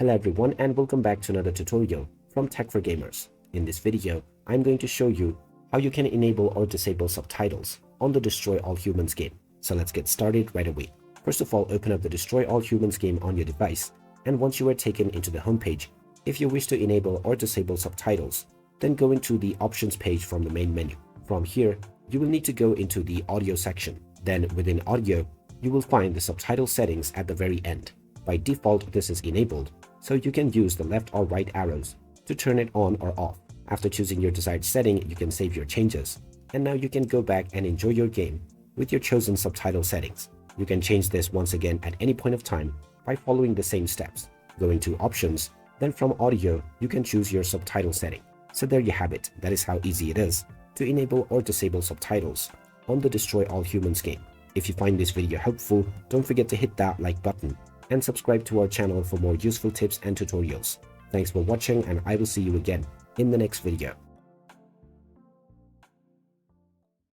Hello everyone and welcome back to another tutorial from Tech for Gamers. In this video, I'm going to show you how you can enable or disable subtitles on the Destroy All Humans game. So let's get started right away. First of all, open up the Destroy All Humans game on your device, and once you are taken into the homepage, if you wish to enable or disable subtitles, then go into the options page from the main menu. From here, you will need to go into the audio section. Then within audio, you will find the subtitle settings at the very end. By default, this is enabled, so you can use the left or right arrows to turn it on or off. After choosing your desired setting, you can save your changes. And now you can go back and enjoy your game with your chosen subtitle settings. You can change this once again at any point of time by following the same steps. Go into options, then from audio, you can choose your subtitle setting. So there you have it. That is how easy it is to enable or disable subtitles on the Destroy All Humans game. If you find this video helpful, don't forget to hit that like button and subscribe to our channel for more useful tips and tutorials. Thanks for watching, and I will see you again in the next video.